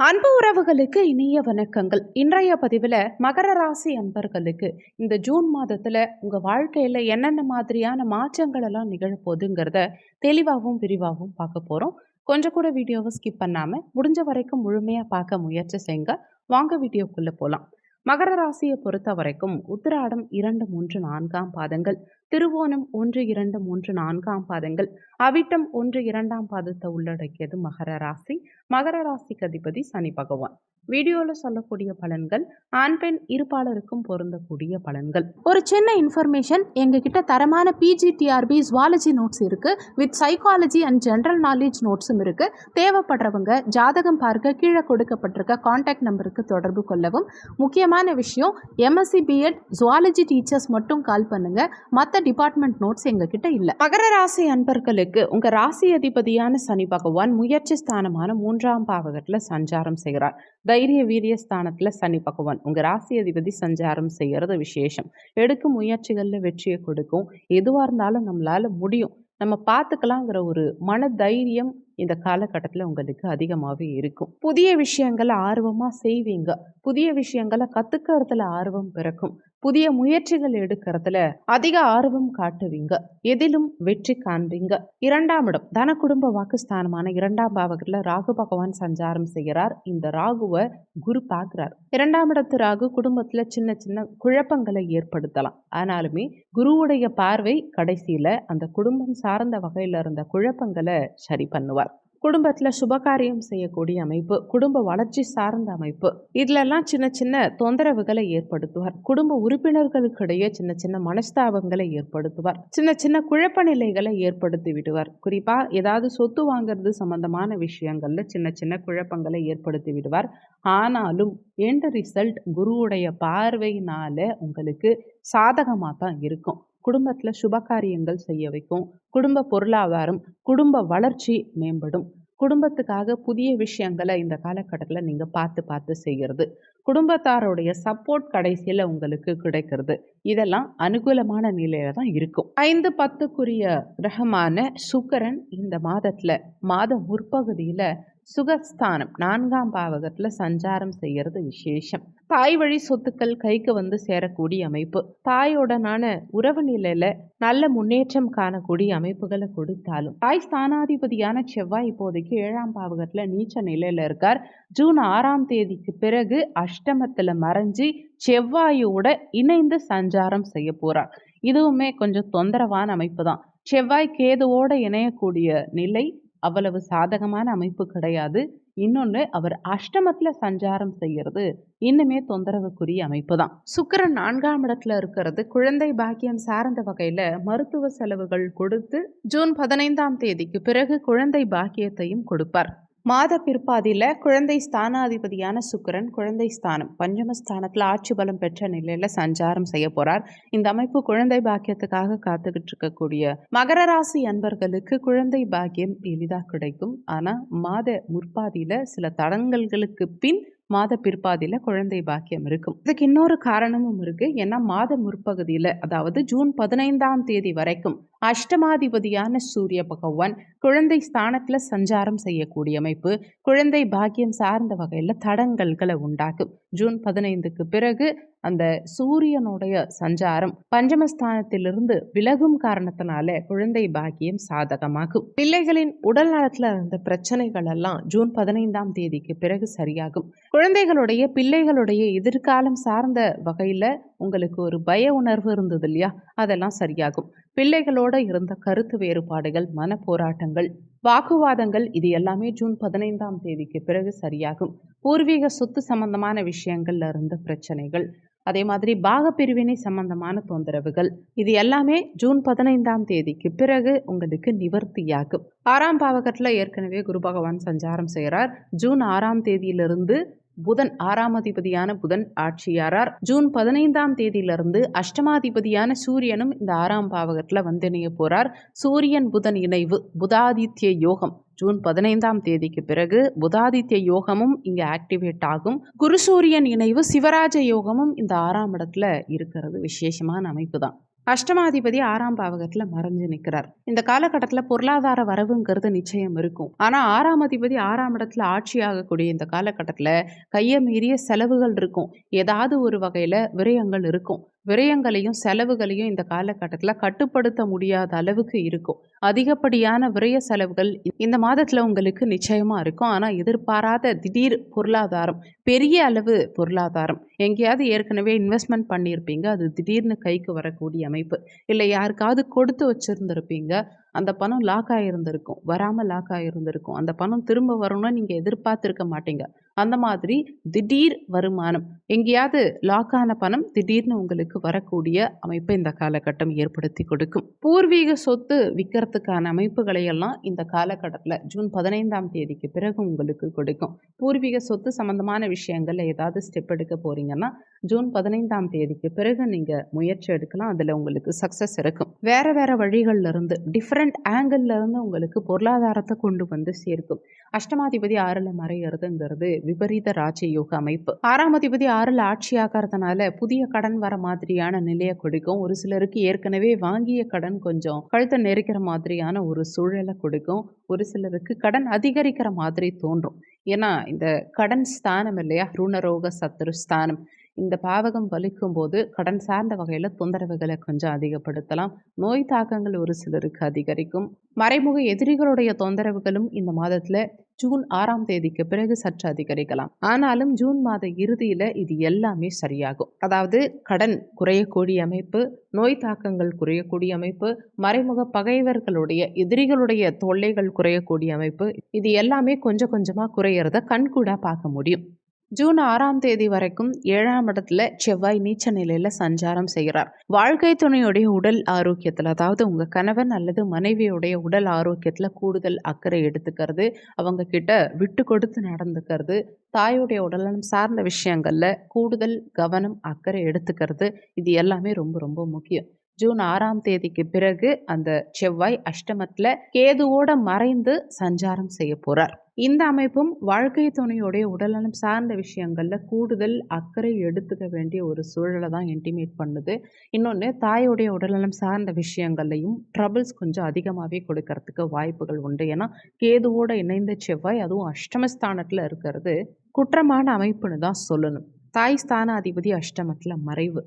அன்பு உறவுகளுக்கு இனிய வணக்கங்கள். இன்றைய பதிவில் மகர ராசி அன்பர்களுக்கு இந்த ஜூன் மாதத்தில் உங்கள் வாழ்க்கையில் என்னென்ன மாதிரியான மாற்றங்கள் எல்லாம் நிகழப்போகுதுங்கிறத தெளிவாகவும் விரிவாகவும் பார்க்க போகிறோம். கொஞ்சம் கூட வீடியோவை ஸ்கிப் பண்ணாமல் முடிஞ்ச வரைக்கும் முழுமையாக பார்க்க முயற்சி செய்யுங்க. வாங்க வீடியோக்குள்ளே போகலாம். மகர ராசியை பொறுத்த வரைக்கும் உத்திராடம் 2, 3, 4 பாதங்கள், திருவோணம் 1, 2, 3, 4 பாதங்கள், அவிட்டம் 1, 2 பாதத்தை உள்ளடக்கியது மகர ராசி. மகர ராசிக்கு அதிபதி சனி பகவான். வீடியோவில் சொல்லக்கூடிய பலன்கள் ஆண் பெண் இருப்பாளருக்கும் பொருந்தக்கூடிய பலன்கள். ஒரு சின்ன இன்ஃபர்மேஷன், எங்ககிட்ட தரமான பிஜிடிஆர்பி ஜுவாலஜி நோட்ஸ் இருக்கு, with psychology and general knowledge நோட்ஸும் இருக்கு. தேவைப்படுறவங்க ஜாதகம் பார்க்க கீழே கொடுக்கப்பட்டிருக்க கான்டாக்ட் நம்பருக்கு தொடர்பு கொள்ளவும். முக்கியமான விஷயம், எம்எஸ்சி பிஎட் ஜுவாலஜி டீச்சர்ஸ் மட்டும் கால் பண்ணுங்க, மற்ற டிபார்ட்மெண்ட் நோட்ஸ் எங்ககிட்ட இல்லை. மகர ராசி அன்பர்களுக்கு உங்க ராசி அதிபதியான சனி பகவான் முயற்சி ஸ்தானமான 3ஆம் பாவகத்தில் சஞ்சாரம் செய்கிறார். தைரிய வீரிய ஸ்தானத்தில் சனி பகவான் உங்கள் ராசி அதிபதி சஞ்சாரம் செய்கிறது விசேஷம். எடுக்கும் முயற்சிகளில் வெற்றியை கொடுக்கும். எதுவாக இருந்தாலும் நம்மளால் முடியும், நம்ம பார்த்துக்கலாங்கிற ஒரு மன தைரியம் இந்த காலகட்டத்தில் உங்களுக்கு அதிகமாகவே இருக்கும். புதிய விஷயங்களை ஆர்வமாக செய்வீங்க. புதிய விஷயங்களை கற்றுக்கிறதுல ஆர்வம் பிறக்கும். புதிய முயற்சிகள் எடுக்கிறதுல அதிக ஆர்வம் காட்டுவீங்க. எதிலும் வெற்றி காண்பீங்க. 2ஆம் இடம் தன குடும்ப வாக்குஸ்தானமான 2ஆம் பாவகத்தில் ராகு பகவான் சஞ்சாரம் செய்கிறார். இந்த ராகுவை குரு பார்க்கிறார். 2ஆம் இடத்து ராகு குடும்பத்தில் சின்ன சின்ன குழப்பங்களை ஏற்படுத்தலாம். ஆனாலுமே குருவுடைய பார்வை கடைசியில் அந்த குடும்பம் சார்ந்த வகையில் இருந்த குழப்பங்களை சரி பண்ணுவார். குடும்பத்தில் சுபகாரியம் செய்யக்கூடிய அமைப்பு, குடும்ப வளர்ச்சி சார்ந்த அமைப்பு, இதிலெல்லாம் சின்ன சின்ன தொந்தரவுகளை ஏற்படுத்துவார். குடும்ப உறுப்பினர்களுக்கிடையே சின்ன சின்ன மனஸ்தாபங்களை ஏற்படுத்துவார். சின்ன சின்ன குழப்ப நிலைகளை ஏற்படுத்தி விடுவார். குறிப்பாக ஏதாவது சொத்து வாங்கிறது சம்பந்தமான விஷயங்கள்ல சின்ன சின்ன குழப்பங்களை ஏற்படுத்தி விடுவார். ஆனாலும் எண்ட் ரிசல்ட் குருவுடைய பார்வையினால உங்களுக்கு சாதகமாக தான் இருக்கும். குடும்பத்தில் சுபகாரியங்கள் செய்ய வைக்கும். குடும்ப பொருளாதாரம், குடும்ப வளர்ச்சி மேம்படும். குடும்பத்துக்காக புதிய விஷயங்களை இந்த காலகட்டத்தில் நீங்கள் பார்த்து செய்கிறது. குடும்பத்தாருடைய சப்போர்ட் கடைசியில் உங்களுக்கு கிடைக்கிறது. இதெல்லாம் அனுகூலமான நிலையில தான் இருக்கும். 5, 10க்குரிய கிரகமான சுக்கிரன் இந்த மாதத்தில் மாத முற்பகுதியில் சுகஸ்தானம் 4ஆம் பாவகத்தில் சஞ்சாரம் செய்கிறது விசேஷம். தாய் வழி சொத்துக்கள் கைக்கு வந்து சேரக்கூடிய அமைப்பு, தாயோடனான உறவு நிலையில நல்ல முன்னேற்றம் காணக்கூடிய அமைப்புகளை கொடுத்தாலும் தாய் ஸ்தானாதிபதியான செவ்வாய் இப்போதைக்கு 7ஆம் பாவகத்தில் நீச்ச நிலையில இருக்கார். ஜூன் 6ஆம் தேதிக்கு பிறகு அஷ்டமத்தில் மறைஞ்சி செவ்வாயோட இணைந்து சஞ்சாரம் செய்ய போறார். இதுவுமே கொஞ்சம் தொந்தரவான அமைப்பு தான். செவ்வாய் கேதுவோட இணையக்கூடிய நிலை அவ்வளவு சாதகமான அமைப்பு கிடையாது. இன்னொன்று, அவர் அஷ்டமத்தில் சஞ்சாரம் செய்கிறது இன்னுமே தொந்தரவுக்குரிய அமைப்பு தான். சுக்கிரன் 4ஆம் இடத்துல இருக்கிறது குழந்தை பாக்கியம் சார்ந்த வகையில் மருத்துவ செலவுகள் கொடுத்து ஜூன் 15ஆம் தேதிக்கு பிறகு குழந்தை பாக்கியத்தையும் கொடுப்பார். மாத பிற்பாதியில் குழந்தை ஸ்தானாதிபதியான சுக்கிரன் குழந்தை ஸ்தானம் பஞ்சமஸ்தானத்தில் ஆட்சி பலம் பெற்ற நிலையில் சஞ்சாரம் செய்ய போகிறார். இந்த அமைப்பு குழந்தை பாக்கியத்துக்காக காத்துக்கிட்டு இருக்கக்கூடிய மகர ராசி அன்பர்களுக்கு குழந்தை பாக்கியம் எளிதாக கிடைக்கும். ஆனால் மாத முற்பாதியில் சில தடங்கல்களுக்கு பின் மாத பிற்பாதியில் குழந்தை பாக்கியம் இருக்கும். இதுக்கு இன்னொரு காரணமும் இருக்கு. ஏன்னா மாத முற்பகுதியில், அதாவது ஜூன் 15ஆம் தேதி வரைக்கும் அஷ்டமாதிபதியான சூரிய பகவான் குழந்தை ஸ்தானத்தில் சஞ்சாரம் செய்யக்கூடிய அமைப்பு குழந்தை பாக்கியம் சார்ந்த வகையில் தடங்கல்களை உண்டாக்கும். ஜூன் 15க்கு பிறகு அந்த சூரியனுடைய சஞ்சாரம் பஞ்சமஸ்தானத்திலிருந்து விலகும் காரணத்தினால குழந்தை பாக்கியம் சாதகமாகும். பிள்ளைகளின் உடல் நலத்தில் இருந்த பிரச்சனைகள் எல்லாம் ஜூன் 15ஆம் தேதிக்கு பிறகு சரியாகும். குழந்தைகளுடைய பிள்ளைகளுடைய எதிர்காலம் சார்ந்த வகையில் உங்களுக்கு ஒரு பய உணர்வு இருந்தது இல்லையா, அதெல்லாம் சரியாகும். பிள்ளைகளோட இருந்த கருத்து வேறுபாடுகள், மன போராட்டங்கள், வாக்குவாதங்கள், இது எல்லாமே ஜூன் 15ஆம் தேதிக்கு பிறகு சரியாகும். பூர்வீக சொத்து சம்பந்தமான விஷயங்கள்ல இருந்த பிரச்சனைகள், அதே மாதிரி பாகப்பிரிவினை சம்பந்தமான தொந்தரவுகள், இது எல்லாமே ஜூன் 15ஆம் தேதிக்கு பிறகு உங்களுக்கு நிவர்த்தியாகும். 6ஆம் பாவகத்தில் ஏற்கனவே குரு பகவான் சஞ்சாரம் செய்கிறார். ஜூன் 6ஆம் தேதியிலிருந்து புதன் 6ஆம் அதிபதியான புதன் ஆட்சியாரார். ஜூன் 15ஆம் தேதியிலிருந்து அஷ்டமாதிபதியான சூரியனும் இந்த 6ஆம் பாவகத்தில் வந்து இணைய போறார். சூரியன் புதன் இணைவு புதாதித்ய யோகம் ஜூன் 15ஆம் தேதிக்கு பிறகு புதாதித்ய யோகமும் இங்கே ஆக்டிவேட் ஆகும். குரு சூரியன் இணைவு சிவராஜ யோகமும் இந்த 6ஆம் இடத்துல இருக்கிறது விசேஷமான அமைப்பு தான். அஷ்டமாதிபதி 6ஆம் பாவகத்துல மறைஞ்சு நிற்கிறார். இந்த காலகட்டத்தில் பொருளாதார வரவுங்கிறது நிச்சயம் இருக்கும். ஆனால் 6ஆம் அதிபதி 6ஆம் இடத்துல ஆட்சி ஆகக்கூடிய இந்த காலகட்டத்தில் கையை மீறிய செலவுகள் இருக்கும். ஏதாவது ஒரு வகையில் விரயங்கள் இருக்கும். விரயங்களையும் செலவுகளையும் இந்த காலகட்டத்தில் கட்டுப்படுத்த முடியாத அளவுக்கு இருக்கும். அதிகப்படியான விரய செலவுகள் இந்த மாதத்தில் உங்களுக்கு நிச்சயமாக இருக்கும். ஆனால் எதிர்பாராத திடீர் பொருளாதாரம், பெரிய அளவு பொருளாதாரம், எங்கேயாவது ஏற்கனவே இன்வெஸ்ட்மெண்ட் பண்ணியிருப்பீங்க, அது திடீர்னு கைக்கு வரக்கூடிய அமைப்பு. இல்லை யாருக்காவது கொடுத்து வச்சுருந்துருப்பீங்க, அந்த பணம் லாக் ஆகியிருந்திருக்கும், வராமல் லாக் ஆகியிருந்திருக்கும். அந்த பணம் திரும்ப வரணும்னு நீங்கள் எதிர்பார்த்துருக்க மாட்டீங்க. அந்த மாதிரி திடீர் வருமானம், எங்கேயாவது லாக் ஆன பணம் திடீர்னு உங்களுக்கு வரக்கூடிய அமைப்பை இந்த காலகட்டம் ஏற்படுத்தி கொடுக்கும். பூர்வீக சொத்து விற்கிறதுக்கான அமைப்புகளை எல்லாம் இந்த காலகட்டத்தில் ஜூன் 15ஆம் தேதிக்கு பிறகு உங்களுக்கு கொடுக்கும். பூர்வீக சொத்து சம்பந்தமான விஷயங்கள்ல ஏதாவது ஸ்டெப் எடுக்க போறீங்கன்னா ஜூன் 15ஆம் தேதிக்கு பிறகு நீங்கள் முயற்சி எடுக்கலாம். அதில் உங்களுக்கு சக்ஸஸ் இருக்கும். வேறு வேறு வழிகளில் இருந்து டிஃப்ரெண்ட் ஆங்கிள் இருந்து உங்களுக்கு பொருளாதாரத்தை கொண்டு வந்து சேர்க்கும். அஷ்டமாதிபதி 6ல் மறைகிறதுங்கிறது விபரீத ராஜயோக அமைப்பு. 6ஆம் அதிபதி 6ல் ஆட்சி ஆகிறதுனால புதிய கடன் வர மாதிரியான நிலையை கொடுக்கும். ஒரு சிலருக்கு ஏற்கனவே வாங்கிய கடன் கொஞ்சம் கழுத்தை நெரிக்கிற மாதிரியான ஒரு சூழலை கொடுக்கும். ஒரு சிலருக்கு கடன் அதிகரிக்கிற மாதிரி தோன்றும். ஏன்னா இந்த கடன் ஸ்தானம் இல்லையா, ருணரோக சத்துரு ஸ்தானம், இந்த பாவகம் வலிக்கும் போது கடன் சார்ந்த வகையில் தொந்தரவுகளை கொஞ்சம் அதிகப்படுத்தலாம். நோய் தாக்கங்கள் ஒரு சிலருக்கு அதிகரிக்கும். மறைமுக எதிரிகளுடைய தொந்தரவுகளும் இந்த மாதத்தில் ஜூன் 6ஆம் தேதிக்கு பிறகு சற்று அதிகரிக்கலாம். ஆனாலும் ஜூன் மாத இறுதியில் இது எல்லாமே சரியாகும். அதாவது கடன் குறையக்கூடிய அமைப்பு, நோய் தாக்கங்கள் குறையக்கூடிய அமைப்பு, மறைமுக பகைவர்களுடைய எதிரிகளுடைய தொல்லைகள் குறையக்கூடிய அமைப்பு, இது எல்லாமே கொஞ்சம் கொஞ்சமாக குறையிறத கண்கூடா பார்க்க முடியும். ஜூன் 6ஆம் தேதி வரைக்கும் 7ஆம் இடத்துல செவ்வாய் நீச்ச நிலையில் சஞ்சாரம் செய்கிறார். வாழ்க்கை துணையுடைய உடல் ஆரோக்கியத்தில், அதாவது உங்கள் கணவன் அல்லது மனைவியுடைய உடல் ஆரோக்கியத்தில் கூடுதல் அக்கறை எடுத்துக்கிறது, அவங்க கிட்ட விட்டு கொடுத்து நடந்துக்கிறது, தாயுடைய உடல்நலம் சார்ந்த விஷயங்களில் கூடுதல் கவனம் அக்கறை எடுத்துக்கிறது, இது எல்லாமே ரொம்ப ரொம்ப முக்கியம். ஜூன் 6ஆம் தேதிக்கு பிறகு அந்த செவ்வாய் அஷ்டமத்தில் கேதுவோட மறைந்து சஞ்சாரம் செய்ய போகிறார். இந்த அமைப்பும் வாழ்க்கை துணையோடைய உடல்நலம் சார்ந்த விஷயங்களில் கூடுதல் அக்கறை எடுத்துக்க வேண்டிய ஒரு சூழலை தான் இன்டிமேட் பண்ணுது. இன்னொன்று, தாயோடைய உடல்நலம் சார்ந்த விஷயங்கள்லையும் ட்ரபிள்ஸ் கொஞ்சம் அதிகமாகவே கொடுக்கறதுக்கு வாய்ப்புகள் உண்டு. ஏன்னா கேதுவோட இணைந்த செவ்வாய், அதுவும் அஷ்டமஸ்தானத்தில் இருக்கிறது குற்றமான அமைப்புன்னு தான் சொல்லணும். தாய் ஸ்தான அதிபதி அஷ்டமத்தில் மறைவு,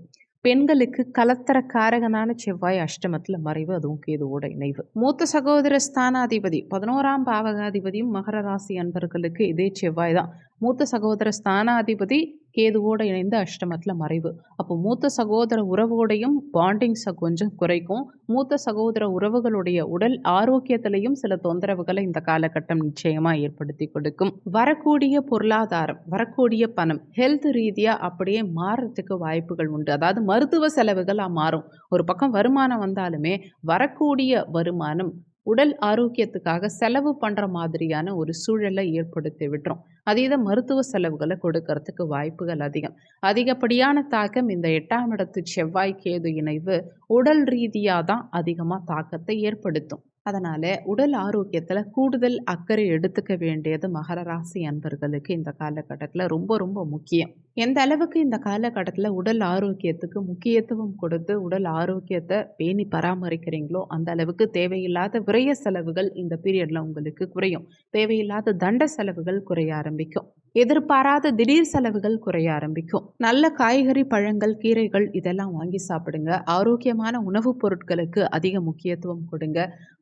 பெண்களுக்கு கலத்தர காரகனான செவ்வாய் அஷ்டமத்தில் மறைவு, அதுவும் கேதுவோட இணைவு. மூத்த சகோதர ஸ்தானாதிபதி 11ஆம் பாவகாதிபதியும் மகர ராசி அன்பர்களுக்கு இதே செவ்வாய் தான். மூத்த சகோதர ஸ்தானாதிபதி கேதுவோட இணைந்து அஷ்டமத்தில் மறைவு. அப்போ மூத்த சகோதர உறவோடையும் பாண்டிங்ஸை கொஞ்சம் குறைக்கும். மூத்த சகோதர உறவுகளுடைய உடல் ஆரோக்கியத்திலையும் சில தொந்தரவுகளை இந்த காலகட்டம் நிச்சயமாக ஏற்படுத்தி கொடுக்கும். வரக்கூடிய பொருளாதாரம், வரக்கூடிய பணம் ஹெல்த் ரீதியாக அப்படியே மாறுறதுக்கு வாய்ப்புகள் உண்டு. அதாவது மருத்துவ செலவுகளாக மாறும். ஒரு பக்கம் வருமானம் வந்தாலுமே வரக்கூடிய வருமானம் உடல் ஆரோக்கியத்துக்காக செலவு பண்ணுற மாதிரியான ஒரு சூழலை ஏற்படுத்தி விட்டுரும். அதீத மருத்துவ செலவுகளை கொடுக்கறதுக்கு வாய்ப்புகள் அதிகம். அதிகப்படியான தாக்கம் இந்த 8ஆம் இடத்து செவ்வாய் கேது இணைவு உடல் ரீதியாக தான் அதிகமாக தாக்கத்தை ஏற்படுத்தும். அதனால் உடல் ஆரோக்கியத்தில் கூடுதல் அக்கறை எடுத்துக்க வேண்டியது மகர ராசி அன்பர்களுக்கு இந்த காலகட்டத்தில் ரொம்ப ரொம்ப முக்கியம். எந்த அளவுக்கு இந்த காலகட்டத்தில் உடல் ஆரோக்கியத்துக்கு முக்கியத்துவம் கொடுத்து உடல் ஆரோக்கியத்தை பேணி பராமரிக்கிறீங்களோ அந்த அளவுக்கு தேவையில்லாத விரய செலவுகள் இந்த பீரியடில் உங்களுக்கு குறையும். தேவையில்லாத தண்ட செலவுகள் குறைய ஆரம்பிக்கும். எதிர்பாராத திடீர் செலவுகள் குறைய ஆரம்பிக்கும். நல்ல காய்கறி, பழங்கள், கீரைகள் இதெல்லாம் வாங்கி சாப்பிடுங்க. ஆரோக்கியமான உணவுப் பொருட்களுக்கு அதிக முக்கியத்துவம் கொடுங்க.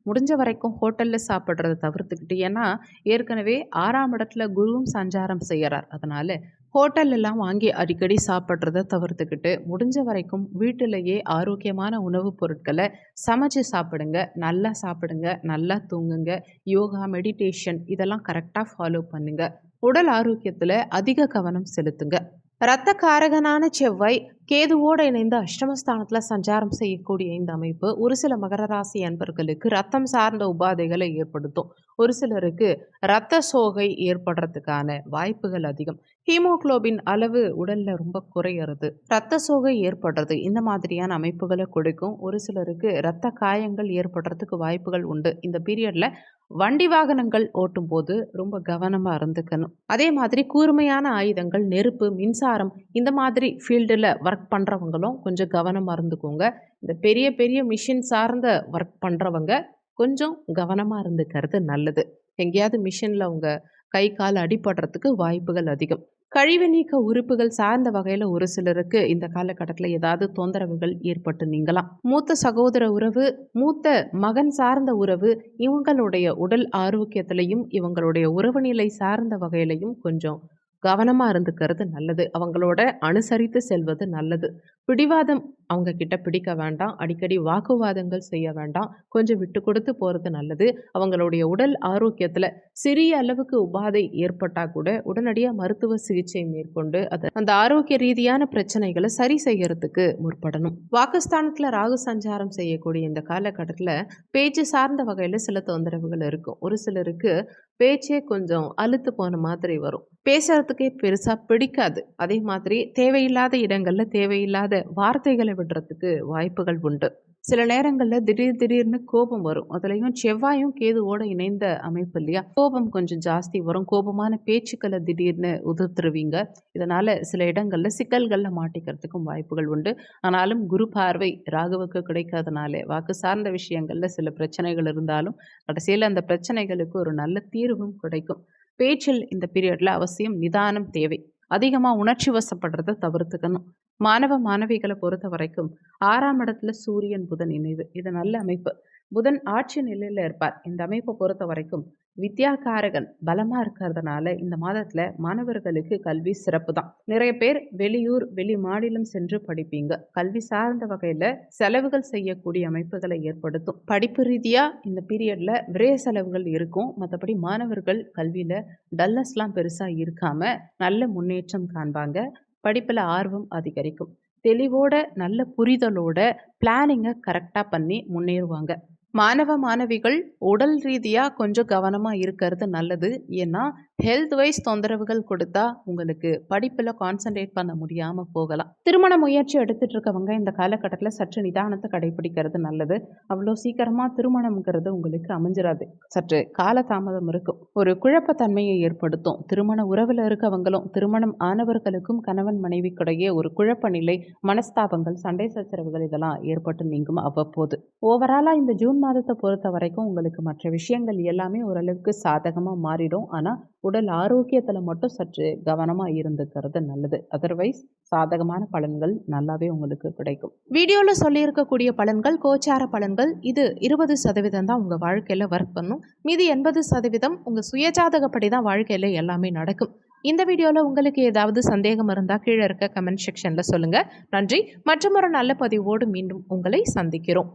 முடிஞ்ச வரைக்கும் ஹோட்டலில் சாப்பிட்றத தவிர்த்துக்கிட்டு, ஏன்னா ஏற்கனவே 6ஆம் இடத்துல குருவும் சஞ்சாரம் செய்கிறார். அதனால் ஹோட்டல்லாம் வாங்கி அடிக்கடி சாப்பிட்றத தவிர்த்துக்கிட்டு முடிஞ்ச வரைக்கும் வீட்டிலேயே ஆரோக்கியமான உணவுப் பொருட்களை சமைச்சு சாப்பிடுங்க. நல்லா சாப்பிடுங்க, நல்லா தூங்குங்க. யோகா, மெடிடேஷன் இதெல்லாம் கரெக்டாக ஃபாலோ பண்ணுங்க. உடல் ஆரோக்கியத்தில் அதிக கவனம் செலுத்துங்க. இரத்த காரகனான செவ்வாய் கேதுவோடு இணைந்து அஷ்டமஸ்தானத்தில் சஞ்சாரம் செய்யக்கூடிய இந்த அமைப்பு ஒரு சில மகர ராசி அன்பர்களுக்கு ரத்தம் சார்ந்த உபாதைகளை ஏற்படுத்தும். ஒரு சிலருக்கு இரத்த சோகை ஏற்படுறதுக்கான வாய்ப்புகள் அதிகம். ஹீமோகுளோபின் அளவு உடலில் ரொம்ப குறையிறது, இரத்த சோகை ஏற்படுறது, இந்த மாதிரியான அமைப்புகளை கொடுக்கும். ஒரு சிலருக்கு இரத்த காயங்கள் ஏற்படுறதுக்கு வாய்ப்புகள் உண்டு. இந்த பீரியடில் வண்டி வாகனங்கள் ஓட்டும் போது ரொம்ப கவனமாக இருந்துக்கணும். அதே மாதிரி கூர்மையான ஆயுதங்கள், நெருப்பு, மின்சாரம் இந்த மாதிரி ஃபீல்டில் ஒர்க் பண்ணுறவங்களும் கொஞ்சம் கவனமாக இருந்துக்கோங்க. இந்த பெரிய பெரிய மிஷின் சார்ந்த ஒர்க் பண்ணுறவங்க கொஞ்சம் கவனமாக இருந்துக்கிறது நல்லது. எங்கேயாவது மிஷினில் உங்கள் கை கால் அடிபடுறதுக்கு வாய்ப்புகள் அதிகம். கழிவு நீக்க உறுப்புகள் சார்ந்த வகையில் ஒரு சிலருக்கு இந்த காலகட்டத்தில் ஏதாவது தொந்தரவுகள் ஏற்பட்டு நீங்கலாம். மூத்த சகோதர உறவு, மூத்த மகன் சார்ந்த உறவு, இவங்களுடைய உடல் ஆரோக்கியத்திலையும் இவங்களுடைய உறவு நிலை சார்ந்த வகையிலையும் கொஞ்சம் கவனமாக இருந்துக்கிறது நல்லது. அவங்களோட அனுசரித்து செல்வது நல்லது. பிடிவாதம் அவங்க கிட்ட பிடிக்க வேண்டாம். அடிக்கடி வாக்குவாதங்கள் செய்ய வேண்டாம். கொஞ்சம் விட்டு கொடுத்து போகிறது நல்லது. அவங்களுடைய உடல் ஆரோக்கியத்தில் சிறிய அளவுக்கு உபாதை ஏற்பட்டால் கூட உடனடியாக மருத்துவ சிகிச்சை மேற்கொண்டு அந்த ஆரோக்கிய ரீதியான பிரச்சனைகளை சரி செய்யறதுக்கு முற்படணும். வாக்குஸ்தானத்தில் ராகு சஞ்சாரம் செய்யக்கூடிய இந்த காலகட்டத்தில் பேச்சு சார்ந்த வகையில் சில தொந்தரவுகள் இருக்கும். ஒரு சிலருக்கு பேச்சே கொஞ்சம் அலுத்து போன மாதிரி வரும். பேசுறதுக்கே பெருசாக பிடிக்காது. அதே மாதிரி தேவையில்லாத இடங்களில் தேவையில்லாத வார்த்தைகளை விடுறதுக்கு வாய்ப்புகள் உண்டு. சில நேரங்களில் திடீர்னு கோபம் வரும். அதுலேயும் செவ்வாயும் கேதுவோட இணைந்த அமைப்பு இல்லையா, கோபம் கொஞ்சம் ஜாஸ்தி வரும். கோபமான பேச்சுக்களை திடீர்னு உதிர்த்துருவீங்க. இதனால் சில இடங்களில் சிக்கல்களில் மாட்டிக்கிறதுக்கும் வாய்ப்புகள் உண்டு. ஆனாலும் குரு பார்வை ராகுவுக்கு கிடைக்காதனால வாக்கு சார்ந்த விஷயங்களில் சில பிரச்சனைகள் இருந்தாலும் கடைசியில் அந்த பிரச்சனைகளுக்கு ஒரு நல்ல தீர்வும் கிடைக்கும். பேச்சில் இந்த பீரியடில் அவசியம் நிதானம் தேவை. அதிகமாக உணர்ச்சி வசப்படுறதை தவிர்த்துக்கணும். மாணவ மாணவிகளை பொறுத்த வரைக்கும் 6ஆம் இடத்துல சூரியன் புதன் இணைவு, இது நல்ல அமைப்பு. புதன் ஆட்சி நிலையில் இருப்பார். இந்த அமைப்பை பொறுத்த வரைக்கும் வித்யாகாரகன் பலமாக இருக்கிறதுனால இந்த மாதத்தில் மாணவர்களுக்கு கல்வி சிறப்பு தான். நிறைய பேர் வெளியூர் வெளி மாநிலம் சென்று படிப்பீங்க. கல்வி சார்ந்த வகையில் செலவுகள் செய்யக்கூடிய அமைப்புகளை ஏற்படுத்தும். படிப்பு ரீதியாக இந்த பீரியடில் விரைய செலவுகள் இருக்கும். மற்றபடி மாணவர்கள் கல்வியில் டல்னஸ்லாம் பெருசாக இருக்காமல் நல்ல முன்னேற்றம் காண்பாங்க. படிப்பில் ஆர்வம் அதிகரிக்கும். தெளிவோட நல்ல புரிதலோட பிளானிங்கை கரெக்டாக பண்ணி முன்னேறுவாங்க. மாணவ மாணவிகள் உடல் ரீதியாக கொஞ்சம் கவனமாக இருக்கிறது நல்லது. ஏன்னா ஹெல்த் வைஸ் தொந்தரவுகள் கொடுத்தா உங்களுக்கு படிப்பில் கான்சன்ட்ரேட் பண்ண முடியாமல் போகலாம். திருமண முயற்சி எடுத்துகிட்டு இருக்கவங்க இந்த காலகட்டத்தில் சற்று நிதானத்தை கடைபிடிக்கிறது நல்லது. அவ்வளோ சீக்கிரமாக திருமணம்ங்கிறது உங்களுக்கு அமைஞ்சிடாது. சற்று காலதாமதம் இருக்கும். ஒரு குழப்பத்தன்மையை ஏற்படுத்தும். திருமண உறவில் இருக்கவங்களும் திருமணம் ஆனவர்களுக்கும் கணவன் மனைவிக்கிடையே ஒரு குழப்ப நிலை, மனஸ்தாபங்கள், சண்டை சச்சரவுகள் இதெல்லாம் ஏற்பட்டு நீங்கும் அவ்வப்போது. ஓவராலாக இந்த ஜூன் மாதத்தை பொறுத்த வரைக்கும் உங்களுக்கு மற்ற விஷயங்கள் எல்லாமே ஓரளவுக்கு சாதகமாக மாறிடும். ஆனால் உடல் ஆரோக்கியத்தில் மட்டும் சற்று கவனமாக இருந்துக்கிறது நல்லது. அதர்வைஸ் சாதகமான பலன்கள் நல்லாவே உங்களுக்கு கிடைக்கும். வீடியோவில் சொல்லியிருக்கக்கூடிய பலன்கள் கோச்சார பலன்கள். இது 20% தான் உங்கள் வாழ்க்கையில் ஒர்க் பண்ணும். மீதி 80% உங்கள் சுயஜாதகப்படி தான் வாழ்க்கையில் எல்லாமே நடக்கும். இந்த வீடியோவில் உங்களுக்கு ஏதாவது சந்தேகம் இருந்தால் கீழே இருக்க கமெண்ட் செக்ஷனில் சொல்லுங்கள். நன்றி. மற்றொரு நல்ல பதிவோடு மீண்டும் உங்களை சந்திக்கிறோம்.